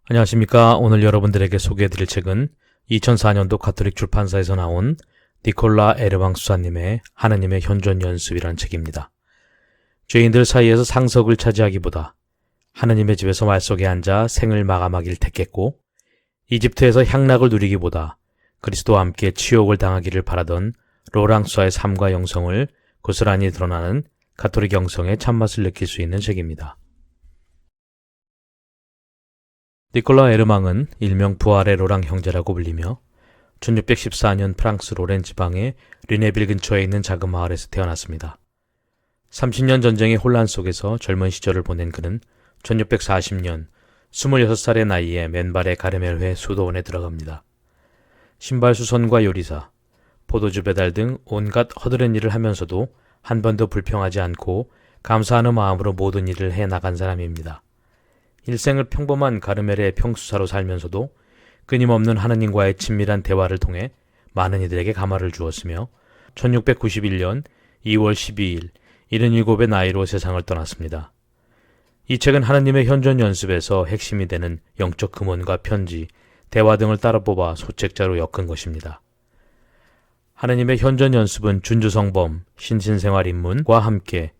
안녕하십니까. 오늘 여러분들에게 소개해드릴 책은 2004년도 가톨릭 출판사에서 나온 니콜라 에르망 수사님의 하느님의 현존 연습이라는 책입니다. 죄인들 사이에서 상석을 차지하기보다 하느님의 집에서 말석에 앉아 생을 마감하기를 택했고, 이집트에서 향락을 누리기보다 그리스도와 함께 치욕을 당하기를 바라던 로랑 수사의 삶과 영성을 고스란히 드러나는 가톨릭 영성의 참맛을 느낄 수 있는 책입니다. 니콜라 에르망은 일명 부활의 로랑 형제라고 불리며 1614년 프랑스 로렌 지방의 르네빌 근처에 있는 작은 마을에서 태어났습니다. 30년 전쟁의 혼란 속에서 젊은 시절을 보낸 그는 1640년 26살의 나이에 맨발의 가르멜회 수도원에 들어갑니다. 신발 수선과 요리사, 포도주 배달 등 온갖 허드렛 일을 하면서도 한 번도 불평하지 않고 감사하는 마음으로 모든 일을 해나간 사람입니다. 일생을 평범한 가르멜의 평수사로 살면서도 끊임없는 하느님과의 친밀한 대화를 통해 많은 이들에게 감화를 주었으며 1691년 2월 12일 77의 나이로 세상을 떠났습니다. 이 책은 하느님의 현존 연습에서 핵심이 되는 영적 금원과 편지, 대화 등을 따로 뽑아 소책자로 엮은 것입니다. 하느님의 현존 연습은 준주성범, 신신생활 입문과 함께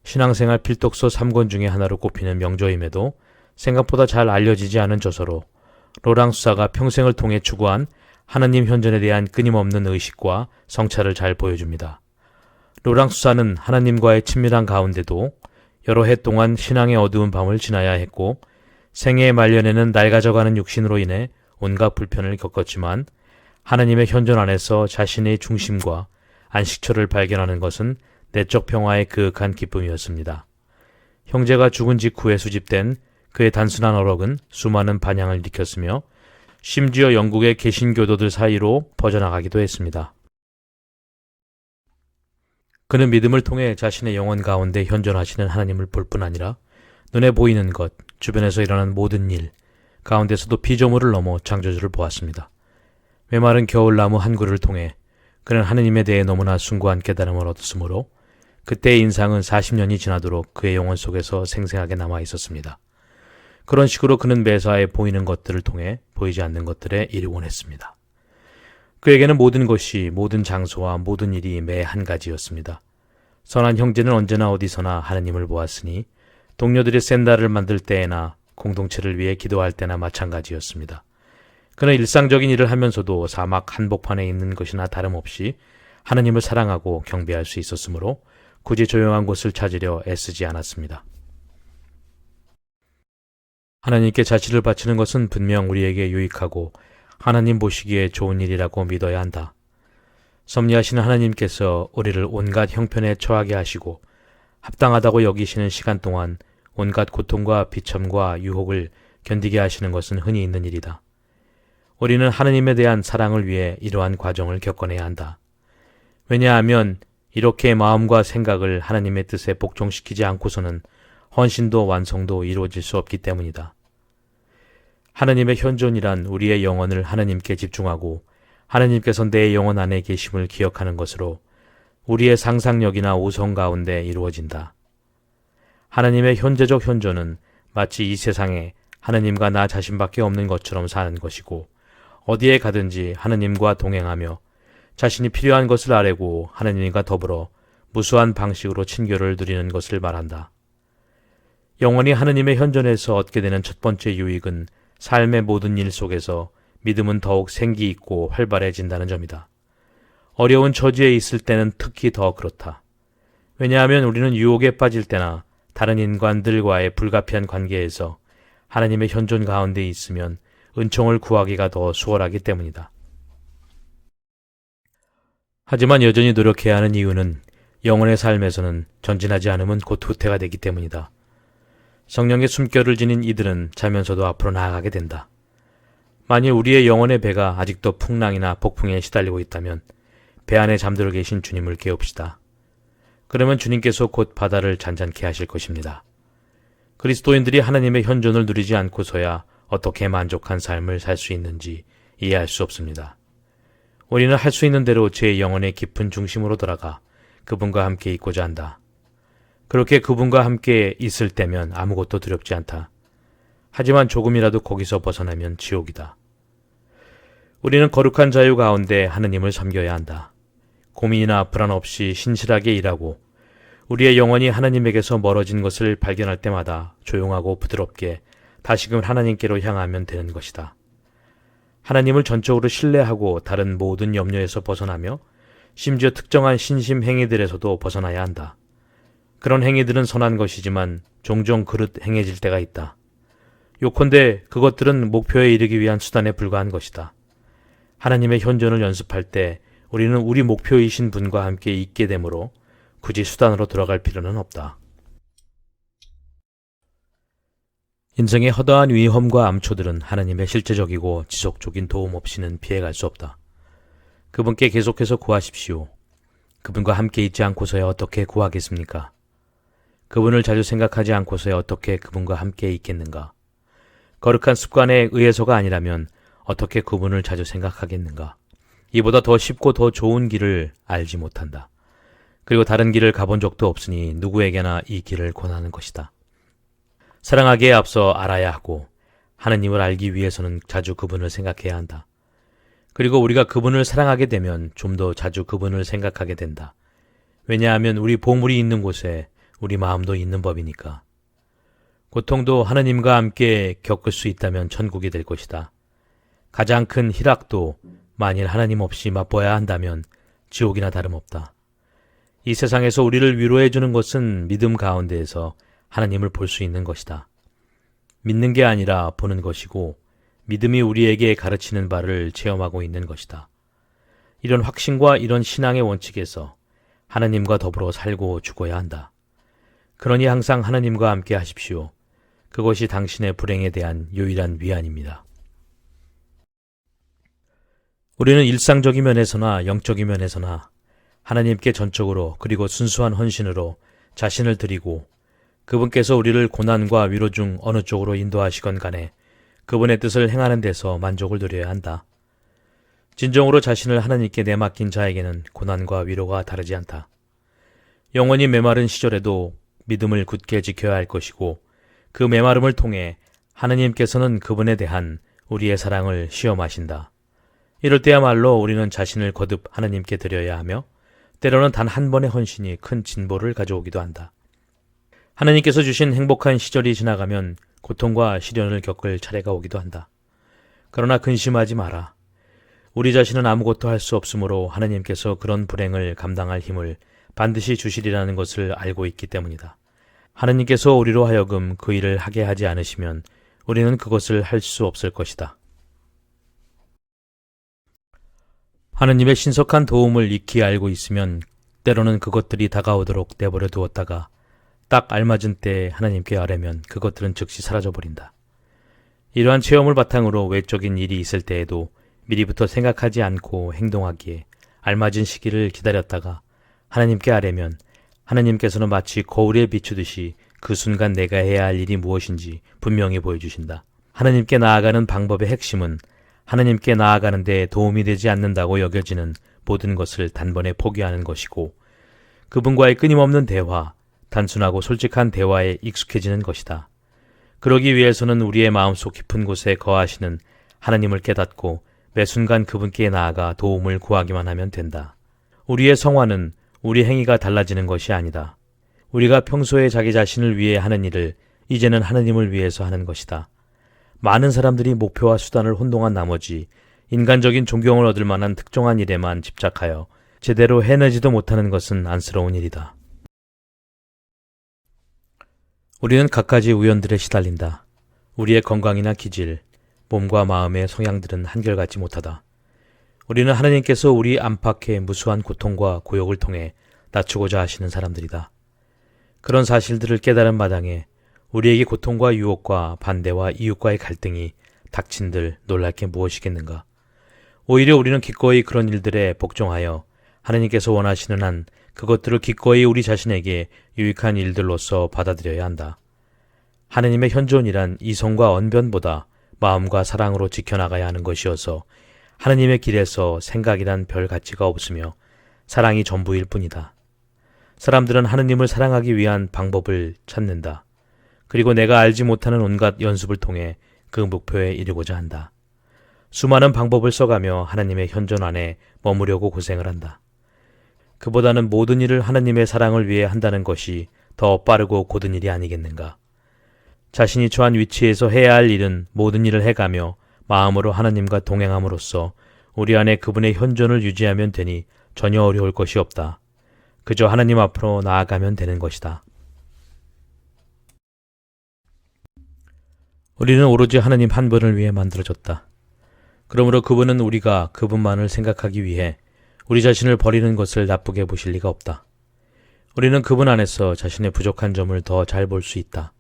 신앙생활 필독서 3권 중에 하나로 꼽히는 명저임에도 생각보다 잘 알려지지 않은 저서로 로랑 수사가 평생을 통해 추구한 하느님 현존에 대한 끊임없는 의식과 성찰을 잘 보여줍니다. 로랑 수사는 하나님과의 친밀한 가운데도 여러 해 동안 신앙의 어두운 밤을 지나야 했고, 생애의 말년에는 낡아져가는 육신으로 인해 온갖 불편을 겪었지만 하나님의 현존 안에서 자신의 중심과 안식처를 발견하는 것은 내적 평화의 그윽한 기쁨이었습니다. 형제가 죽은 직후에 수집된 그의 단순한 어록은 수많은 반향을 일으켰으며 심지어 영국의 개신교도들 사이로 퍼져나가기도 했습니다. 그는 믿음을 통해 자신의 영혼 가운데 현존하시는 하나님을 볼 뿐 아니라 눈에 보이는 것, 주변에서 일어나는 모든 일 가운데서도 피조물을 넘어 창조주를 보았습니다. 메마른 겨울나무 한 그루를 통해 그는 하느님에 대해 너무나 숭고한 깨달음을 얻었으므로 그때의 인상은 40년이 지나도록 그의 영혼 속에서 생생하게 남아 있었습니다. 그런 식으로 그는 매사에 보이는 것들을 통해 보이지 않는 것들에 이르곤 했습니다. 그에게는 모든 것이, 모든 장소와 모든 일이 매 한 가지였습니다. 선한 형제는 언제나 어디서나 하느님을 보았으니 동료들이 샌달을 만들 때에나 공동체를 위해 기도할 때나 마찬가지였습니다. 그는 일상적인 일을 하면서도 사막 한복판에 있는 것이나 다름없이 하느님을 사랑하고 경배할 수 있었으므로 굳이 조용한 곳을 찾으려 애쓰지 않았습니다. 하나님께 자치를 바치는 것은 분명 우리에게 유익하고 하나님 보시기에 좋은 일이라고 믿어야 한다. 섭리하시는 하나님께서 우리를 온갖 형편에 처하게 하시고 합당하다고 여기시는 시간 동안 온갖 고통과 비참과 유혹을 견디게 하시는 것은 흔히 있는 일이다. 우리는 하나님에 대한 사랑을 위해 이러한 과정을 겪어내야 한다. 왜냐하면 이렇게 마음과 생각을 하나님의 뜻에 복종시키지 않고서는 헌신도 완성도 이루어질 수 없기 때문이다. 하나님의 현존이란 우리의 영혼을 하나님께 집중하고 하나님께서 내 영혼 안에 계심을 기억하는 것으로 우리의 상상력이나 우성 가운데 이루어진다. 하나님의 현재적 현존은 마치 이 세상에 하나님과 나 자신밖에 없는 것처럼 사는 것이고, 어디에 가든지 하나님과 동행하며 자신이 필요한 것을 아뢰고 하나님과 더불어 무수한 방식으로 친교를 누리는 것을 말한다. 영원히 하나님의 현존에서 얻게 되는 첫 번째 유익은 삶의 모든 일 속에서 믿음은 더욱 생기 있고 활발해진다는 점이다. 어려운 처지에 있을 때는 특히 더 그렇다. 왜냐하면 우리는 유혹에 빠질 때나 다른 인간들과의 불가피한 관계에서 하나님의 현존 가운데 있으면 은총을 구하기가 더 수월하기 때문이다. 하지만 여전히 노력해야 하는 이유는 영혼의 삶에서는 전진하지 않으면 곧 후퇴가 되기 때문이다. 성령의 숨결을 지닌 이들은 자면서도 앞으로 나아가게 된다. 만일 우리의 영혼의 배가 아직도 풍랑이나 폭풍에 시달리고 있다면 배 안에 잠들어 계신 주님을 깨웁시다. 그러면 주님께서 곧 바다를 잔잔케 하실 것입니다. 그리스도인들이 하나님의 현존을 누리지 않고서야 어떻게 만족한 삶을 살 수 있는지 이해할 수 없습니다. 우리는 할 수 있는 대로 제 영혼의 깊은 중심으로 돌아가 그분과 함께 있고자 한다. 그렇게 그분과 함께 있을 때면 아무것도 두렵지 않다. 하지만 조금이라도 거기서 벗어나면 지옥이다. 우리는 거룩한 자유 가운데 하느님을 섬겨야 한다. 고민이나 불안 없이 신실하게 일하고 우리의 영혼이 하나님에게서 멀어진 것을 발견할 때마다 조용하고 부드럽게 다시금 하나님께로 향하면 되는 것이다. 하나님을 전적으로 신뢰하고 다른 모든 염려에서 벗어나며 심지어 특정한 신심 행위들에서도 벗어나야 한다. 그런 행위들은 선한 것이지만 종종 그릇 행해질 때가 있다. 요컨대 그것들은 목표에 이르기 위한 수단에 불과한 것이다. 하나님의 현존을 연습할 때 우리는 우리 목표이신 분과 함께 있게 되므로 굳이 수단으로 들어갈 필요는 없다. 인생의 허다한 위험과 암초들은 하나님의 실제적이고 지속적인 도움 없이는 피해갈 수 없다. 그분께 계속해서 구하십시오. 그분과 함께 있지 않고서야 어떻게 구하겠습니까? 그분을 자주 생각하지 않고서야 어떻게 그분과 함께 있겠는가? 거룩한 습관에 의해서가 아니라면 어떻게 그분을 자주 생각하겠는가? 이보다 더 쉽고 더 좋은 길을 알지 못한다. 그리고 다른 길을 가본 적도 없으니 누구에게나 이 길을 권하는 것이다. 사랑하기에 앞서 알아야 하고 하느님을 알기 위해서는 자주 그분을 생각해야 한다. 그리고 우리가 그분을 사랑하게 되면 좀 더 자주 그분을 생각하게 된다. 왜냐하면 우리 보물이 있는 곳에 우리 마음도 있는 법이니까. 고통도 하느님과 함께 겪을 수 있다면 천국이 될 것이다. 가장 큰 희락도 만일 하나님 없이 맛보아야 한다면 지옥이나 다름없다. 이 세상에서 우리를 위로해 주는 것은 믿음 가운데에서 하나님을 볼 수 있는 것이다. 믿는 게 아니라 보는 것이고 믿음이 우리에게 가르치는 바를 체험하고 있는 것이다. 이런 확신과 이런 신앙의 원칙에서 하나님과 더불어 살고 죽어야 한다. 그러니 항상 하나님과 함께 하십시오. 그것이 당신의 불행에 대한 유일한 위안입니다. 우리는 일상적인 면에서나 영적인 면에서나 하나님께 전적으로 그리고 순수한 헌신으로 자신을 드리고 그분께서 우리를 고난과 위로 중 어느 쪽으로 인도하시건 간에 그분의 뜻을 행하는 데서 만족을 누려야 한다. 진정으로 자신을 하나님께 내맡긴 자에게는 고난과 위로가 다르지 않다. 영원히 메마른 시절에도 믿음을 굳게 지켜야 할 것이고 그 메마름을 통해 하나님께서는 그분에 대한 우리의 사랑을 시험하신다. 이럴 때야말로 우리는 자신을 거듭 하나님께 드려야 하며 때로는 단 한 번의 헌신이 큰 진보를 가져오기도 한다. 하나님께서 주신 행복한 시절이 지나가면 고통과 시련을 겪을 차례가 오기도 한다. 그러나 근심하지 마라. 우리 자신은 아무것도 할 수 없으므로 하나님께서 그런 불행을 감당할 힘을 반드시 주시리라는 것을 알고 있기 때문이다. 하나님께서 우리로 하여금 그 일을 하게 하지 않으시면 우리는 그것을 할 수 없을 것이다. 하나님의 신속한 도움을 익히 알고 있으면 때로는 그것들이 다가오도록 내버려 두었다가 딱 알맞은 때에 하나님께 아뢰면 그것들은 즉시 사라져버린다. 이러한 체험을 바탕으로 외적인 일이 있을 때에도 미리부터 생각하지 않고 행동하기에 알맞은 시기를 기다렸다가 하나님께 아뢰면 하나님께서는 마치 거울에 비추듯이 그 순간 내가 해야 할 일이 무엇인지 분명히 보여주신다. 하나님께 나아가는 방법의 핵심은 하나님께 나아가는 데 도움이 되지 않는다고 여겨지는 모든 것을 단번에 포기하는 것이고 그분과의 끊임없는 대화, 단순하고 솔직한 대화에 익숙해지는 것이다. 그러기 위해서는 우리의 마음속 깊은 곳에 거하시는 하나님을 깨닫고 매 순간 그분께 나아가 도움을 구하기만 하면 된다. 우리의 성화는 우리 행위가 달라지는 것이 아니다. 우리가 평소에 자기 자신을 위해 하는 일을 이제는 하나님을 위해서 하는 것이다. 많은 사람들이 목표와 수단을 혼동한 나머지 인간적인 존경을 얻을 만한 특정한 일에만 집착하여 제대로 해내지도 못하는 것은 안쓰러운 일이다. 우리는 갖가지 우연들에 시달린다. 우리의 건강이나 기질, 몸과 마음의 성향들은 한결같지 못하다. 우리는 하나님께서 우리 안팎의 무수한 고통과 고역을 통해 낮추고자 하시는 사람들이다. 그런 사실들을 깨달은 마당에 우리에게 고통과 유혹과 반대와 이웃과의 갈등이 닥친들 놀랄 게 무엇이겠는가. 오히려 우리는 기꺼이 그런 일들에 복종하여 하나님께서 원하시는 한 그것들을 기꺼이 우리 자신에게 유익한 일들로서 받아들여야 한다. 하나님의 현존이란 이성과 언변보다 마음과 사랑으로 지켜나가야 하는 것이어서 하나님의 길에서 생각이란 별 가치가 없으며 사랑이 전부일 뿐이다. 사람들은 하나님을 사랑하기 위한 방법을 찾는다. 그리고 내가 알지 못하는 온갖 연습을 통해 그 목표에 이르고자 한다. 수많은 방법을 써가며 하나님의 현존 안에 머무려고 고생을 한다. 그보다는 모든 일을 하나님의 사랑을 위해 한다는 것이 더 빠르고 고든 일이 아니겠는가. 자신이 처한 위치에서 해야 할 일은 모든 일을 해가며 마음으로 하나님과 동행함으로써 우리 안에 그분의 현존을 유지하면 되니 전혀 어려울 것이 없다. 그저 하나님 앞으로 나아가면 되는 것이다. 우리는 오로지 하나님 한 분을 위해 만들어졌다. 그러므로 그분은 우리가 그분만을 생각하기 위해 우리 자신을 버리는 것을 나쁘게 보실 리가 없다. 우리는 그분 안에서 자신의 부족한 점을 더 잘 볼 수 있다.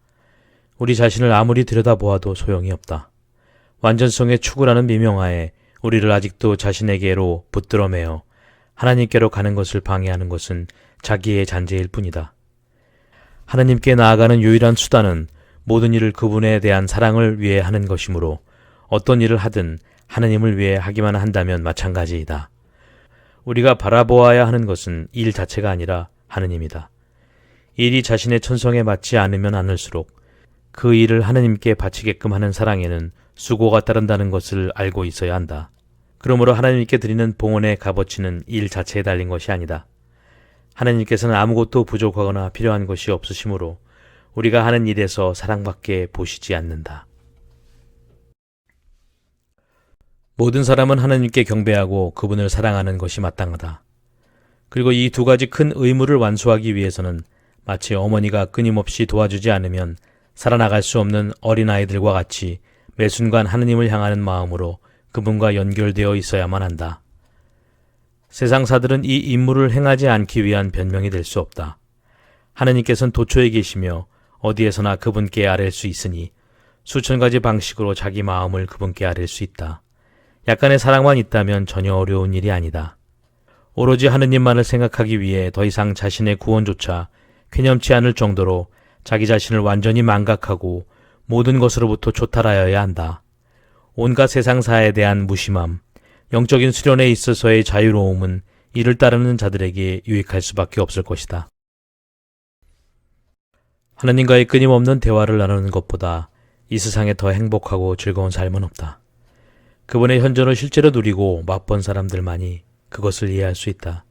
우리 자신을 아무리 들여다보아도 소용이 없다. 완전성의 추구라는 미명하에 우리를 아직도 자신에게로 붙들어매어 하나님께로 가는 것을 방해하는 것은 자기의 잔재일 뿐이다. 하나님께 나아가는 유일한 수단은 모든 일을 그분에 대한 사랑을 위해 하는 것이므로 어떤 일을 하든 하나님을 위해 하기만 한다면 마찬가지이다. 우리가 바라보아야 하는 것은 일 자체가 아니라 하느님이다. 일이 자신의 천성에 맞지 않으면 않을수록 그 일을 하나님께 바치게끔 하는 사랑에는 수고가 따른다는 것을 알고 있어야 한다. 그러므로 하나님께 드리는 봉헌의 값어치는 일 자체에 달린 것이 아니다. 하나님께서는 아무것도 부족하거나 필요한 것이 없으시므로 우리가 하는 일에서 사랑밖에 보시지 않는다. 모든 사람은 하나님께 경배하고 그분을 사랑하는 것이 마땅하다. 그리고 이 두 가지 큰 의무를 완수하기 위해서는 마치 어머니가 끊임없이 도와주지 않으면 살아나갈 수 없는 어린아이들과 같이 매 순간 하느님을 향하는 마음으로 그분과 연결되어 있어야만 한다. 세상사들은 이 임무를 행하지 않기 위한 변명이 될 수 없다. 하느님께서는 도처에 계시며 어디에서나 그분께 아뢰 수 있으니 수천 가지 방식으로 자기 마음을 그분께 아뢰 수 있다. 약간의 사랑만 있다면 전혀 어려운 일이 아니다. 오로지 하느님만을 생각하기 위해 더 이상 자신의 구원조차 쾌념치 않을 정도로 자기 자신을 완전히 망각하고 모든 것으로부터 초탈하여야 한다. 온갖 세상사에 대한 무심함, 영적인 수련에 있어서의 자유로움은 이를 따르는 자들에게 유익할 수밖에 없을 것이다. 하나님과의 끊임없는 대화를 나누는 것보다 이 세상에 더 행복하고 즐거운 삶은 없다. 그분의 현존을 실제로 누리고 맛본 사람들만이 그것을 이해할 수 있다.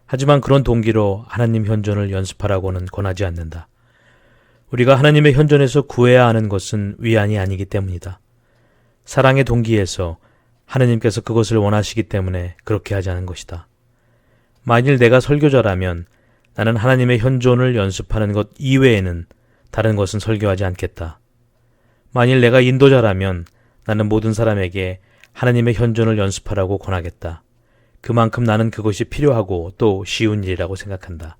하지만 그런 동기로 하나님 현존을 연습하라고는 권하지 않는다. 우리가 하나님의 현존에서 구해야 하는 것은 위안이 아니기 때문이다. 사랑의 동기에서 하나님께서 그것을 원하시기 때문에 그렇게 하자는 것이다. 만일 내가 설교자라면 나는 하나님의 현존을 연습하는 것 이외에는 다른 것은 설교하지 않겠다. 만일 내가 인도자라면 나는 모든 사람에게 하나님의 현존을 연습하라고 권하겠다. 그만큼 나는 그것이 필요하고 또 쉬운 일이라고 생각한다.